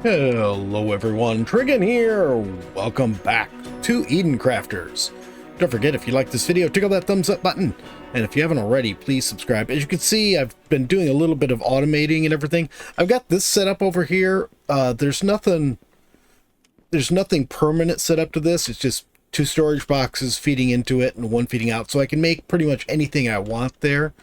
Hello everyone, Trigan here. Welcome back to Eden Crafters. Don't forget, if you like this video, tickle that thumbs up button. And if you haven't already, please subscribe. As you can see, I've been doing a little bit of automating and everything. I've got this set up over here. There's nothing permanent set up to this. It's just two storage boxes feeding into it and one feeding out. So I can make pretty much anything I want there.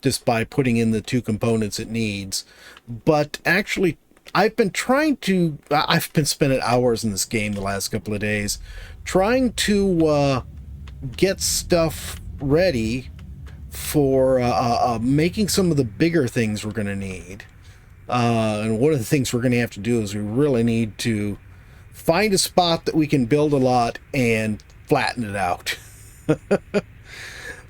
Just by putting in the two components it needs. But actually, I've been spending hours in this game the last couple of days trying to get stuff ready for making some of the bigger things we're going to need. And one of the things we're going to have to do is we really need to find a spot that we can build a lot and flatten it out.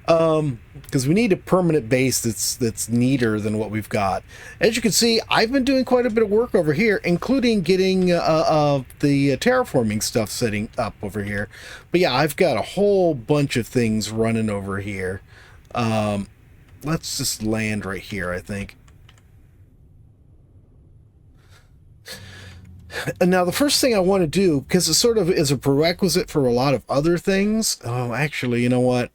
Because we need a permanent base that's neater than what we've got. As you can see, I've been doing quite a bit of work over here, including getting the terraforming stuff setting up over here. But yeah, I've got a whole bunch of things running over here. Let's just land right here, I think. And now the first thing I want to do, because it sort of is a prerequisite for a lot of other things. Oh, actually, you know what?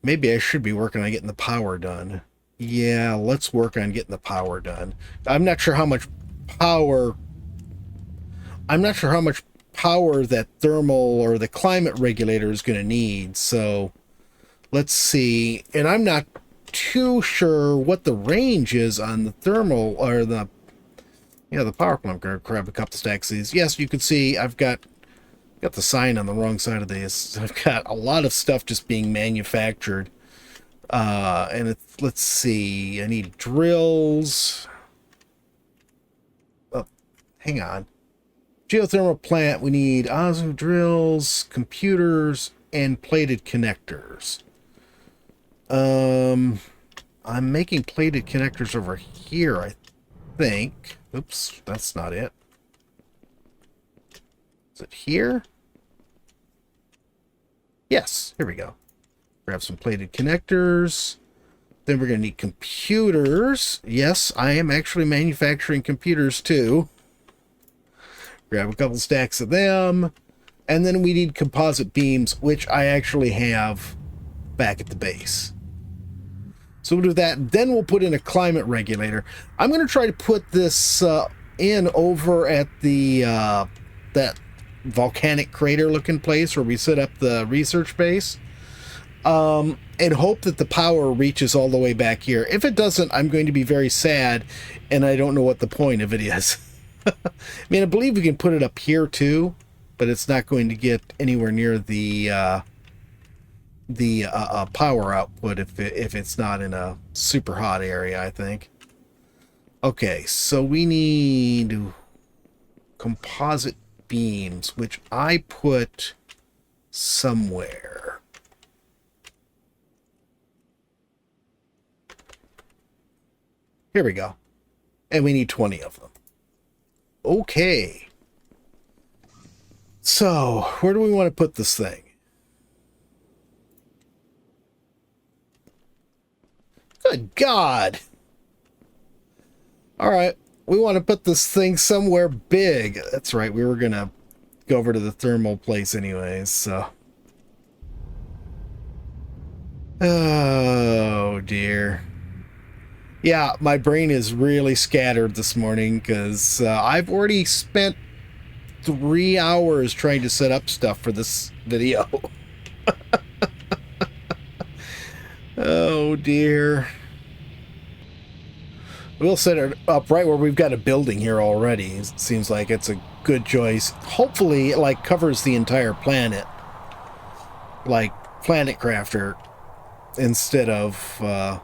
Maybe I should be working on getting the power done. Yeah, let's work on getting the power done. I'm not sure how much power that thermal or the climate regulator is going to need. So let's see. And I'm not too sure what the range is on the thermal or the power plant. I'm going to grab a couple stacks of these. Yes, you can see I've got the sign on the wrong side of this. I've got a lot of stuff just being manufactured. Let's see. I need drills. Oh, hang on. Geothermal plant. We need Ozu drills, computers, and plated connectors. I'm making plated connectors over here, I think. Oops, that's not it. Is it here? Yes, here we go. Grab some plated connectors. Then we're going to need computers. Yes, I am actually manufacturing computers too. Grab a couple stacks of them. And then we need composite beams, which I actually have back at the base. So we'll do that. Then we'll put in a climate regulator. I'm going to try to put this in over at the that volcanic crater looking place where we set up the research base, and hope that the power reaches all the way back here. If it doesn't, I'm going to be very sad, and I don't know what the point of it is. I mean, I believe we can put it up here too, but it's not going to get anywhere near the power output if it's not in a super hot area, I think. Okay, so we need composite beams, which I put somewhere. Here we go. And we need 20 of them. Okay. So, where do we want to put this thing? Good God. All right. We want to put this thing somewhere big. That's right. We were going to go over to the thermal place anyways, so. Oh, dear. Yeah, my brain is really scattered this morning because I've already spent 3 hours trying to set up stuff for this video. Oh, dear. We'll set it up right where we've got a building here already. It seems like it's a good choice. Hopefully it like covers the entire planet. Like Planet Crafter. Instead of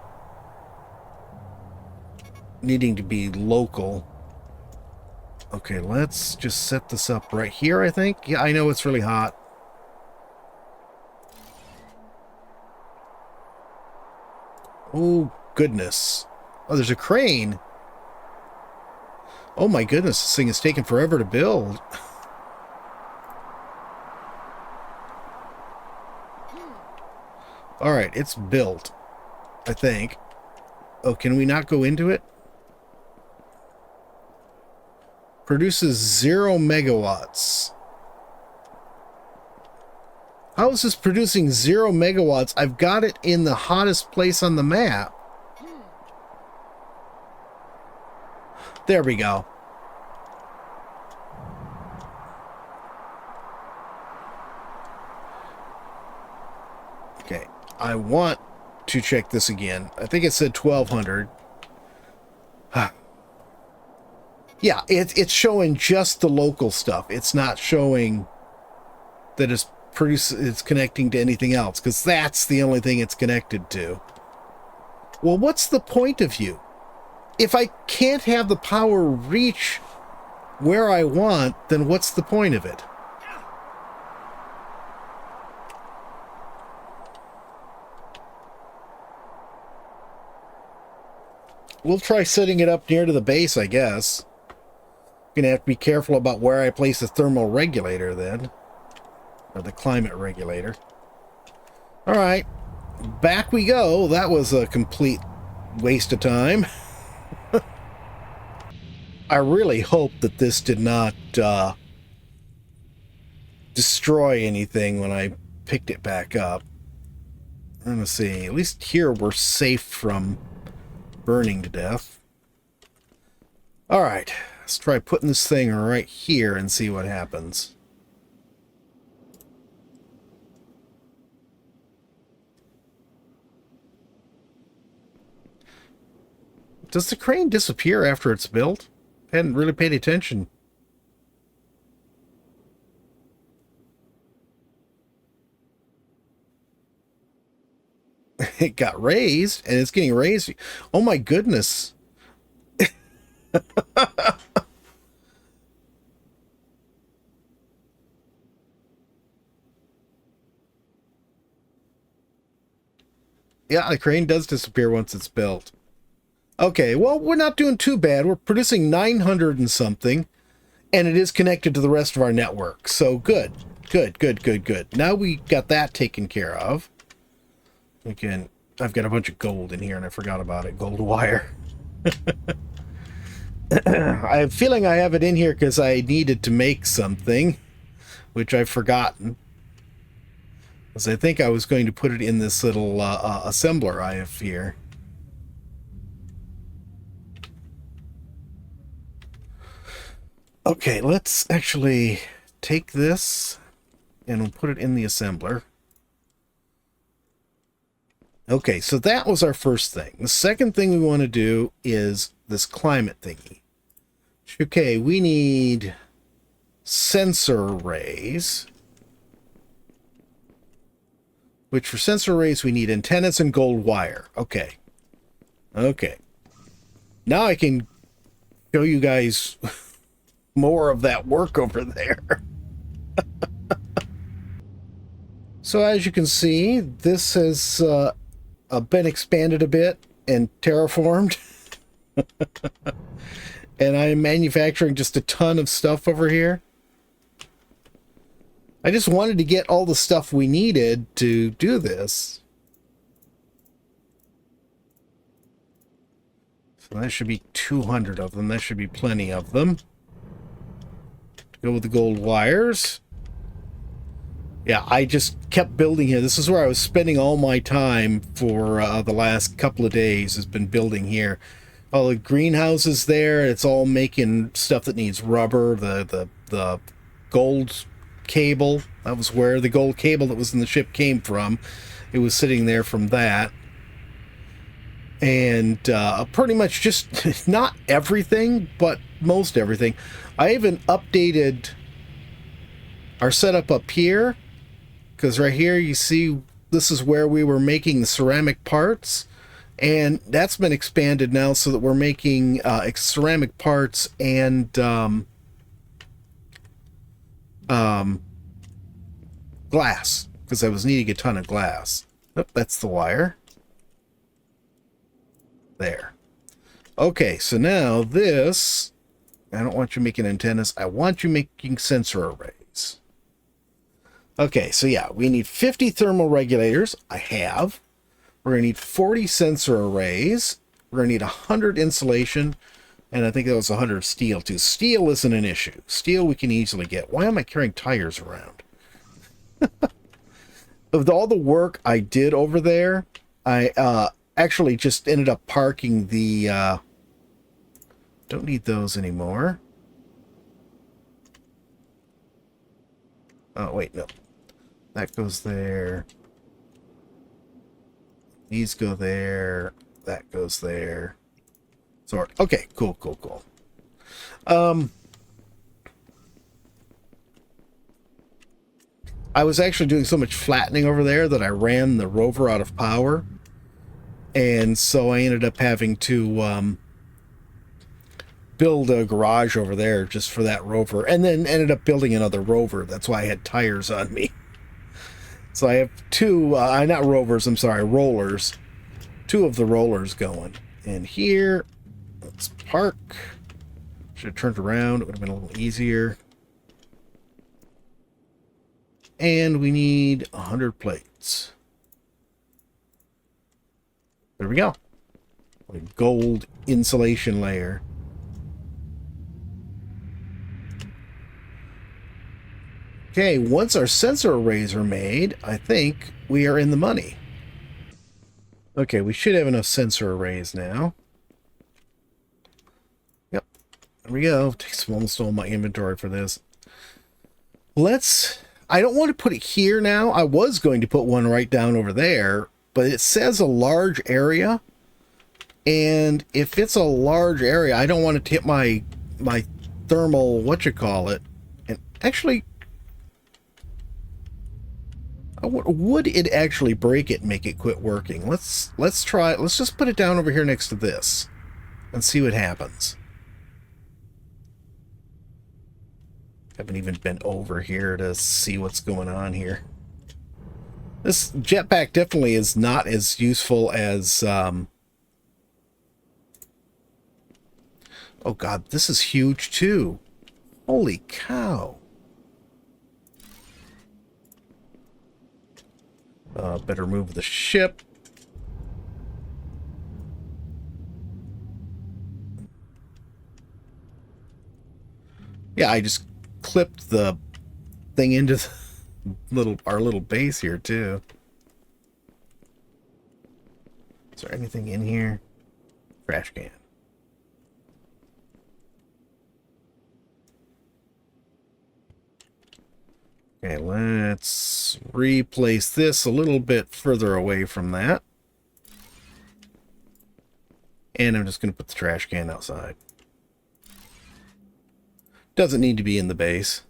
needing to be local. Okay, let's just set this up right here, I think. Yeah, I know it's really hot. Oh, goodness. Oh, there's a crane. Oh my goodness, this thing is taking forever to build. Alright, it's built, I think. Oh, can we not go into it? Produces 0 megawatts. How is this producing 0 megawatts? I've got it in the hottest place on the map. There we go. Okay, I want to check this again. I think it said 1200. Yeah, it's showing just the local stuff. It's not showing that it's connecting to anything else, because that's the only thing it's connected to. Well, what's the point of you? If I can't have the power reach where I want, then what's the point of it? We'll try setting it up near to the base, I guess. Gonna have to be careful about where I place the thermal regulator then. Or the climate regulator. Alright. Back we go. That was a complete waste of time. I really hope that this did not destroy anything when I picked it back up. Let me see. At least here we're safe from burning to death. Alright. Let's try putting this thing right here and see what happens. Does the crane disappear after it's built? I hadn't really paid attention. It got raised, and it's getting raised. Oh my goodness. Yeah, the crane does disappear once it's built. Okay, well, we're not doing too bad. We're producing 900 and something, and it is connected to the rest of our network. So good, good, good, good, good. Now we got that taken care of. Again, I've got a bunch of gold in here, and I forgot about it. Gold wire. I have a feeling I have it in here because I needed to make something, which I've forgotten. Because I think I was going to put it in this little assembler I have here. Okay, let's actually take this and we'll put it in the assembler. Okay, so that was our first thing. The second thing we want to do is this climate thingy. Okay, we need sensor arrays. Which for sensor arrays we need antennas and gold wire. Okay. Okay. Now I can show you guys more of that work over there. So as you can see, this has been expanded a bit and terraformed. And I'm manufacturing just a ton of stuff over here. I just wanted to get all the stuff we needed to do this. So that should be 200 of them. That should be plenty of them. Go with the gold wires. Yeah, I just kept building here. This is where I was spending all my time for the last couple of days, has been building here. All the greenhouses there, it's all making stuff that needs rubber. The gold cable, that was where the gold cable that was in the ship came from. It was sitting there from that. And pretty much just, not everything, but most everything. I even updated our setup up here, because right here you see this is where we were making the ceramic parts, and that's been expanded now so that we're making ceramic parts and glass, because I was needing a ton of glass. Oh, that's the wire. There. Okay, so now this, I don't want you making antennas, I want you making sensor arrays. Okay, so yeah, we need 50 thermal regulators. I have. We're going to need 40 sensor arrays. We're going to need 100 insulation. And I think that was 100 of steel, too. Steel isn't an issue. Steel we can easily get. Why am I carrying tires around? Of all the work I did over there, I actually just ended up parking the... don't need those anymore. Oh, wait, no. That goes there. These go there. That goes there. So, okay, cool, cool, cool. I was actually doing so much flattening over there that I ran the rover out of power. And so I ended up having to build a garage over there just for that rover. And then ended up building another rover. That's why I had tires on me. So I have two, not rovers, I'm sorry, rollers. Two of the rollers going. And here, let's park. Should have turned around. It would have been a little easier. And we need 100 plates. There we go. A gold insulation layer. Okay, once our sensor arrays are made, I think we are in the money. Okay, we should have enough sensor arrays now. Yep, there we go. Takes almost all my inventory for this. I don't want to put it here now. I was going to put one right down over there, but it says a large area. And if it's a large area, I don't want it to hit my thermal, whatchamacallit. And actually, would it actually break it and make it quit working? Let's try it. Let's just put it down over here next to this and see what happens. Haven't even been over here to see what's going on here. This jetpack definitely is not as useful as... oh god, this is huge too. Holy cow. Better move the ship. Yeah, I just clipped the thing into our little base here too. Is there anything in here? Trash can. Okay, let's replace this a little bit further away from that. And I'm just going to put the trash can outside. Doesn't need to be in the base.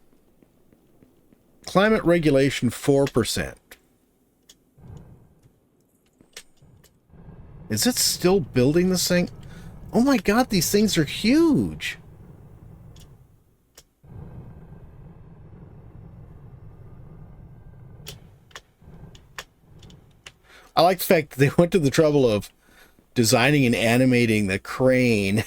Climate regulation 4%. Is it still building this thing? Oh my god, these things are huge. I like the fact that they went to the trouble of designing and animating the crane.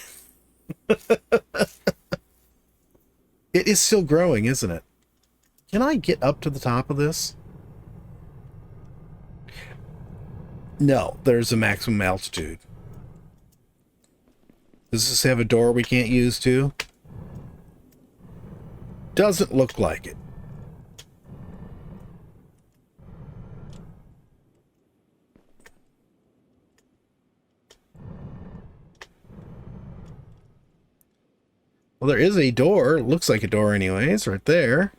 It is still growing, isn't it? Can I get up to the top of this? No, there's a maximum altitude. Does this have a door we can't use too? Doesn't look like it. Well, there is a door. It looks like a door anyways, right there.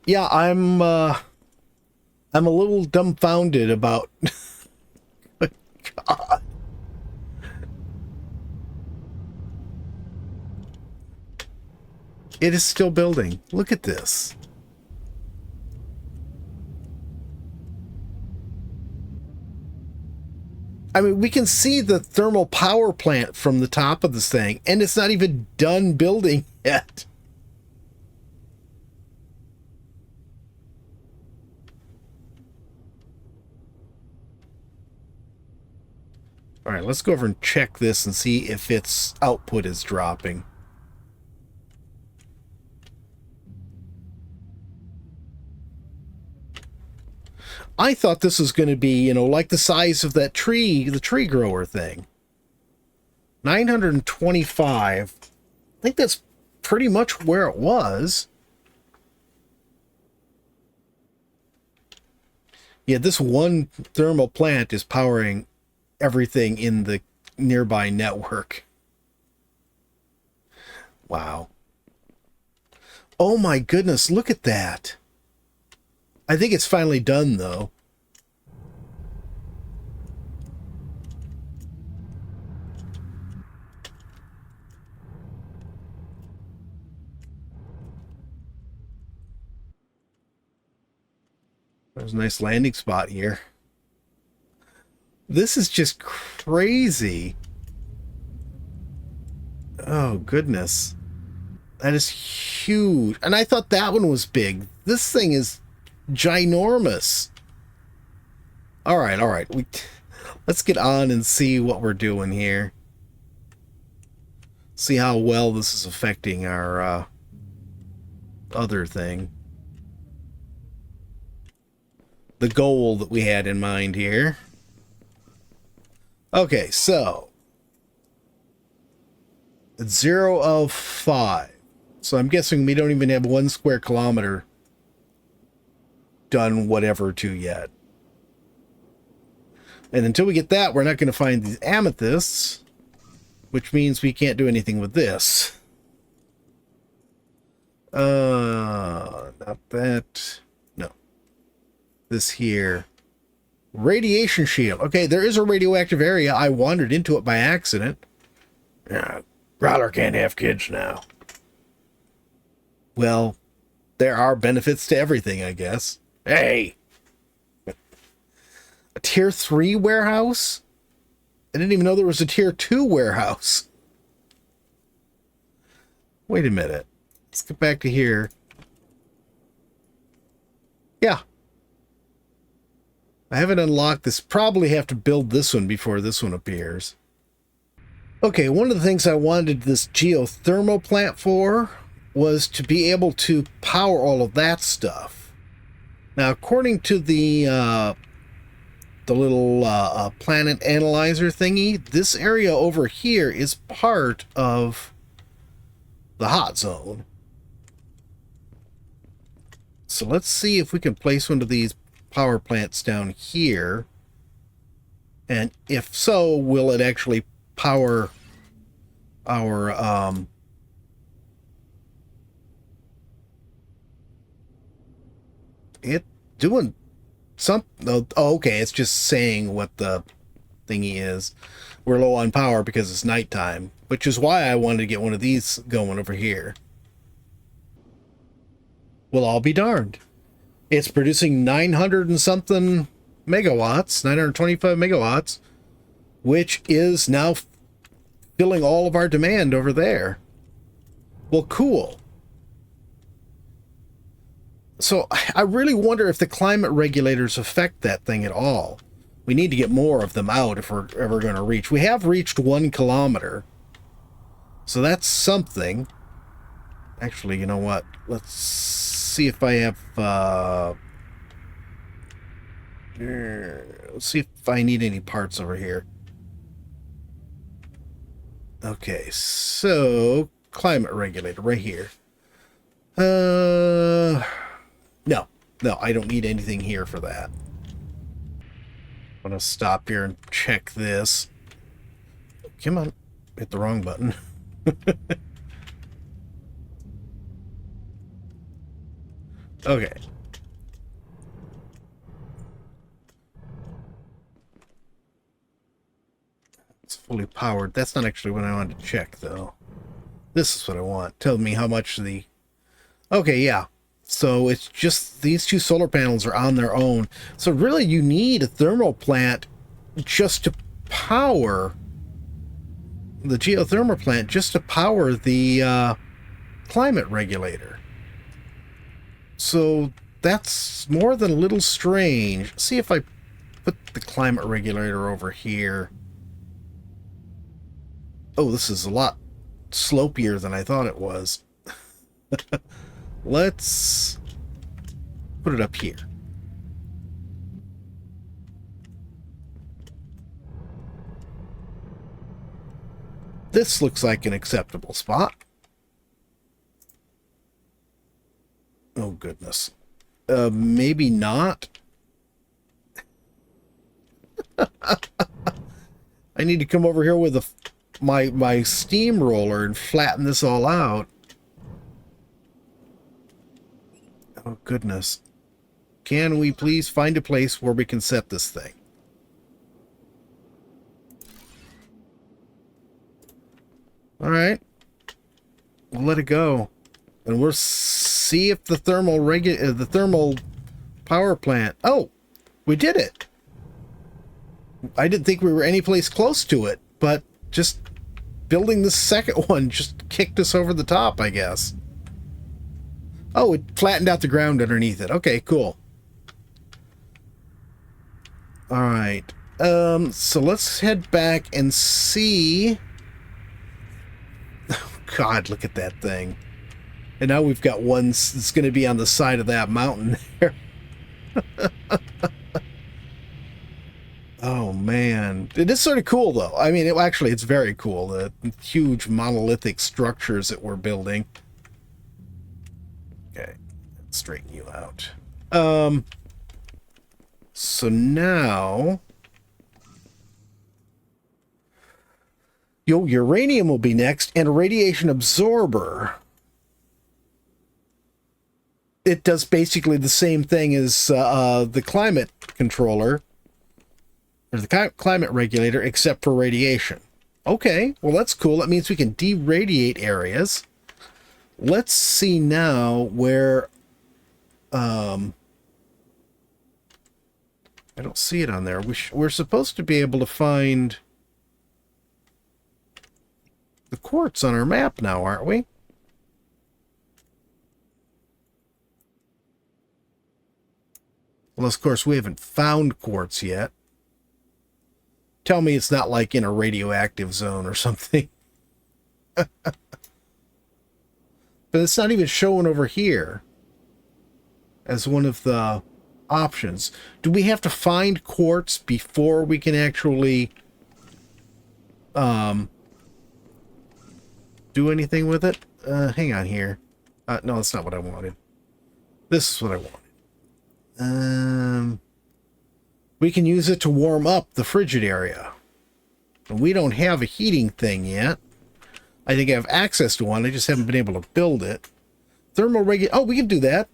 Yeah, I'm a little dumbfounded about... God. It is still building. Look at this. I mean, we can see the thermal power plant from the top of this thing, and it's not even done building yet. All right, let's go over and check this and see if its output is dropping. I thought this was going to be, you know, like the size of that tree, the tree grower thing. 925. I think that's pretty much where it was. Yeah, this one thermal plant is powering everything in the nearby network. Wow. Oh my goodness, look at that. I think it's finally done, though. There's a nice landing spot here. This is just crazy. Oh, goodness. That is huge. And I thought that one was big. This thing is ginormous. All right, all right. Let's get on and see what we're doing here. See how well this is affecting our other thing. The goal that we had in mind here. Okay, so 0 of 5. So I'm guessing we don't even have 1 square kilometer done whatever to yet. And until we get that, we're not going to find these amethysts, which means we can't do anything with this. Not that. No. This here. Radiation shield. Okay, there is a radioactive area. I wandered into it by accident. Growler can't have kids now. Well, there are benefits to everything, I guess. Hey! A tier 3 warehouse? I didn't even know there was a tier 2 warehouse. Wait a minute. Let's get back to here. Yeah. I haven't unlocked this. Probably have to build this one before this one appears. Okay, one of the things I wanted this geothermal plant for was to be able to power all of that stuff. Now, according to the little planet analyzer thingy, this area over here is part of the hot zone. So let's see if we can place one of these power plants down here. And if so, will it actually power our it doing something. Oh, okay, it's just saying what the thingy is. We're low on power because it's nighttime, which is why I wanted to get one of these going over here. Well, I'll be darned. It's producing 900 and something megawatts, 925 megawatts, which is now filling all of our demand over there. Well, cool. So I really wonder if the climate regulators affect that thing at all. We need to get more of them out if we're ever going to reach. We have reached 1 kilometer. So that's something. Actually, you know what? Let's see if I have... let's see if I need any parts over here. Okay, so... climate regulator right here. No, I don't need anything here for that. I'm going to stop here and check this. Come on. Hit the wrong button. Okay. It's fully powered. That's not actually what I wanted to check, though. This is what I want. Tell me how much the... Okay, yeah. So it's just these 2 solar panels are on their own. So really you need a thermal plant just to power the geothermal plant, just to power the climate regulator. So that's more than a little strange. See if I put the climate regulator over here. Oh, this is a lot slopier than I thought it was. Let's put it up here. This looks like an acceptable spot. Oh, goodness. Maybe not. I need to come over here with my steamroller and flatten this all out. Oh, goodness. Can we please find a place where we can set this thing? All right. We'll let it go. And we'll see if the thermal power plant... Oh, we did it. I didn't think we were any place close to it, but just building the second one just kicked us over the top, I guess. Oh, it flattened out the ground underneath it. Okay, cool. All right. So let's head back and see... Oh, God, look at that thing. And now we've got one that's going to be on the side of that mountain there. Oh, man. It is sort of cool, though. I mean, actually, it's very cool. The huge monolithic structures that we're building. Okay. Let's straighten you out. So now... uranium will be next, and a radiation absorber. It does basically the same thing as the climate controller, or the climate regulator, except for radiation. Okay, well that's cool. That means we can deradiate areas. Let's see now where... I don't see it on there. We're supposed to be able to find the quartz on our map now, aren't we? Well, of course, we haven't found quartz yet. Tell me it's not like in a radioactive zone or something. But it's not even showing over here as one of the options. Do we have to find quartz before we can actually do anything with it? Hang on here. No, that's not what I wanted. This is what I wanted. We can use it to warm up the frigid area. And we don't have a heating thing yet. I think I have access to one. I just haven't been able to build it. Thermal regulator. Oh, we can do that.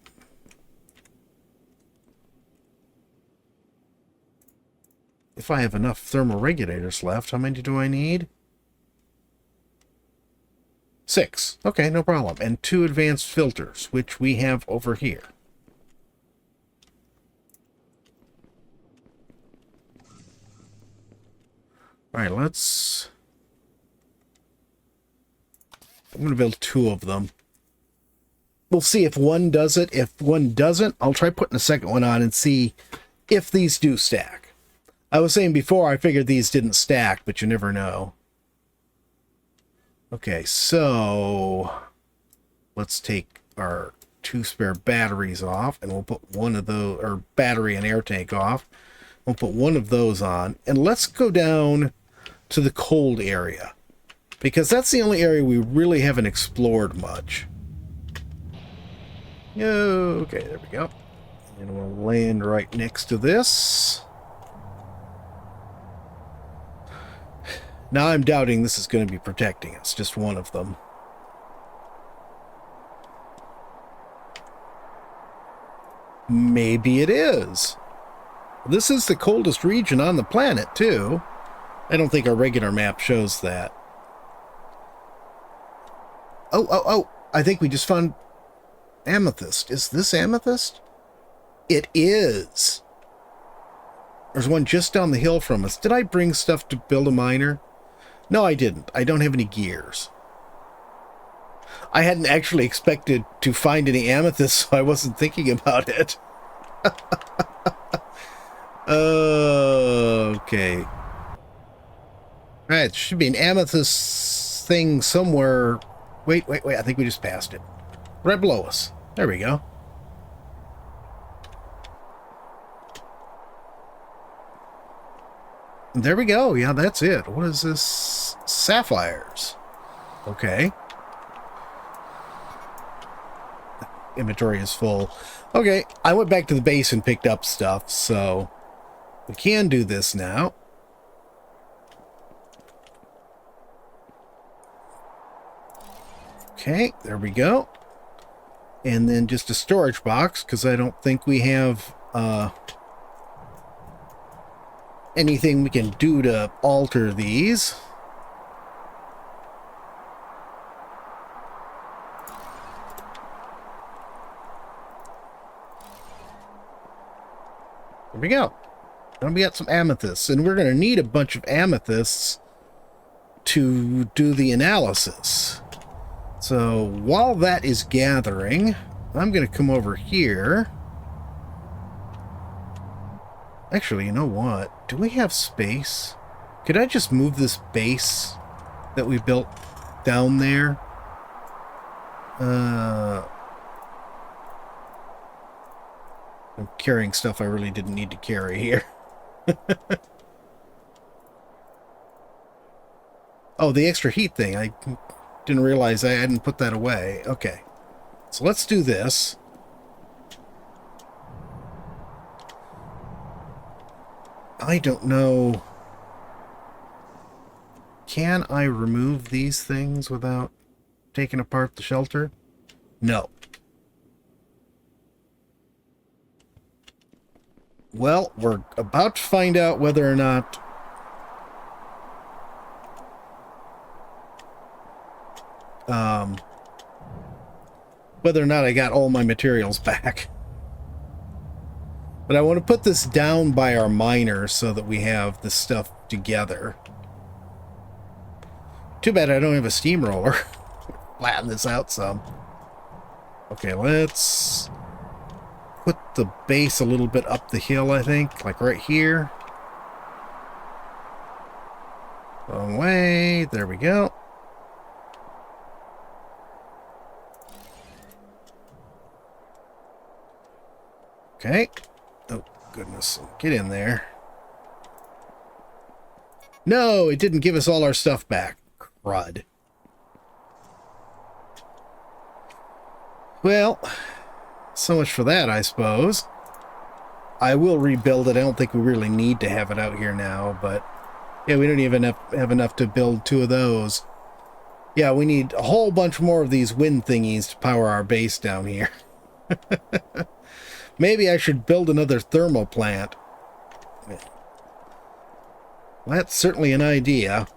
If I have enough thermal regulators left, how many do I need? 6. Okay, no problem. And 2 advanced filters, which we have over here. All right, let's... I'm going to build 2 of them. We'll see if one does it. If one doesn't, I'll try putting a second one on and see if these do stack. I was saying before, I figured these didn't stack, but you never know. Okay, so let's take our 2 spare batteries off, and we'll put one of those, or battery and air tank off. We'll put one of those on, and let's go down to the cold area, because that's the only area we really haven't explored much. Okay, there we go. And we'll land right next to this. Now I'm doubting this is going to be protecting us, just one of them. Maybe it is. This is the coldest region on the planet, too. I don't think our regular map shows that. Oh, I think we just found amethyst. Is this amethyst? It is. There's one just down the hill from us. Did I bring stuff to build a miner? No, I didn't. I don't have any gears. I hadn't actually expected to find any amethyst, so I wasn't thinking about it. Okay. Alright, there should be an amethyst thing somewhere. Wait. I think we just passed it. Right below us. There we go. There we go. Yeah, that's it. What is this? Sapphires. Okay. Inventory is full. Okay, I went back to the base and picked up stuff, so we can do this now. Okay, there we go. And then just a storage box, because I don't think we have anything we can do to alter these. There we go. Then we got some amethysts, and we're going to need a bunch of amethysts to do the analysis. So while that is gathering, I'm going to come over here. Actually, you know what? Do we have space? Could I just move this base that we built down there? I'm carrying stuff I really didn't need to carry here. Oh, the extra heat thing. I didn't realize I hadn't put that away. Okay. So let's do this. I don't know. Can I remove these things without taking apart the shelter? No. Well, we're about to find out whether or not I got all my materials back. But I want to put this down by our miner so that we have the stuff together. Too bad I don't have a steamroller. Flatten this out some. Okay, let's put the base a little bit up the hill, I think. Like right here. Wrong way. There we go. Okay. Oh, goodness. Get in there. No, it didn't give us all our stuff back. Crud. Well, so much for that, I suppose. I will rebuild it. I don't think we really need to have it out here now, but yeah, we don't even have enough to build 2 of those. Yeah, we need a whole bunch more of these wind thingies to power our base down here. Maybe I should build another thermal plant. That's certainly an idea.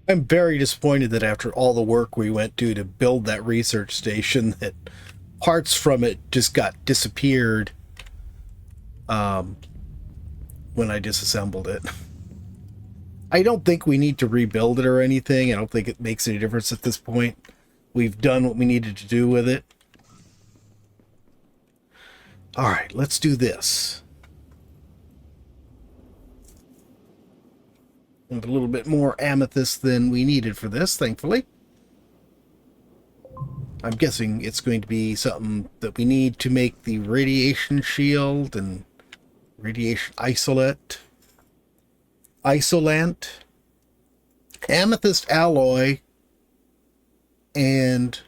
I'm very disappointed that after all the work we went to build that research station, that parts from it just got disappeared when I disassembled it. I don't think we need to rebuild it or anything. I don't think it makes any difference at this point. We've done what we needed to do with it. All right, let's do this. And a little bit more amethyst than we needed for this, thankfully. I'm guessing it's going to be something that we need to make the radiation shield and radiation isolant, amethyst alloy, and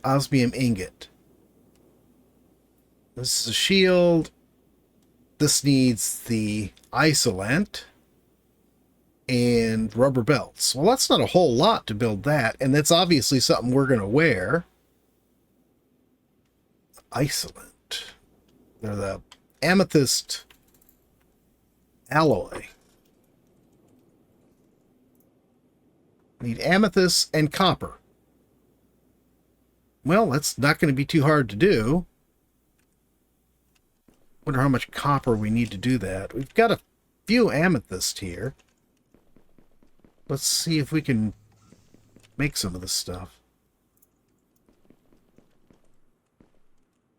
osmium ingot. This is a shield. This needs the isolant and rubber belts. Well, that's not a whole lot to build that, and that's obviously something we're going to wear. Isolant. They're the amethyst alloy. Need amethyst and copper. Well, that's not going to be too hard to do. Wonder how much copper we need to do that. We've got a few amethyst here. Let's see if we can make some of this stuff.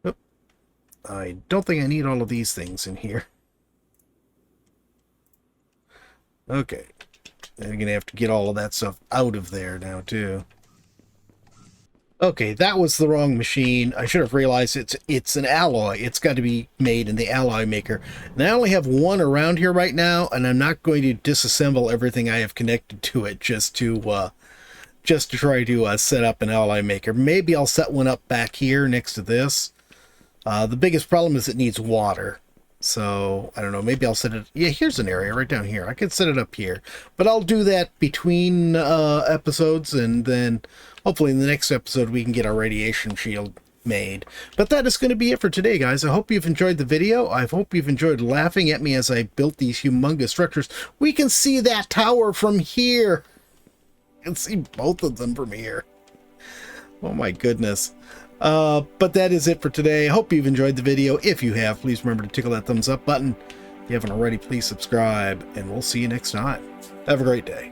Oh, I don't think I need all of these things in here. Okay. I'm going to have to get all of that stuff out of there now, too. Okay, that was the wrong machine. I should have realized it's an alloy. It's got to be made in the alloy maker. And I only have one around here right now, and I'm not going to disassemble everything I have connected to it just to try to set up an alloy maker. Maybe I'll set one up back here next to this. The biggest problem is it needs water. So, I don't know, maybe I'll set it... Yeah, here's an area right down here. I could set it up here. But I'll do that between episodes, and then hopefully in the next episode we can get our radiation shield made. But that is going to be it for today, guys. I hope you've enjoyed the video. I hope you've enjoyed laughing at me as I built these humongous structures. We can see that tower from here. You can see both of them from here. Oh my goodness. But that is it for today. I hope you've enjoyed the video. If you have, please remember to tickle that thumbs up button. If you haven't already, please subscribe, and we'll see you next time. Have a great day.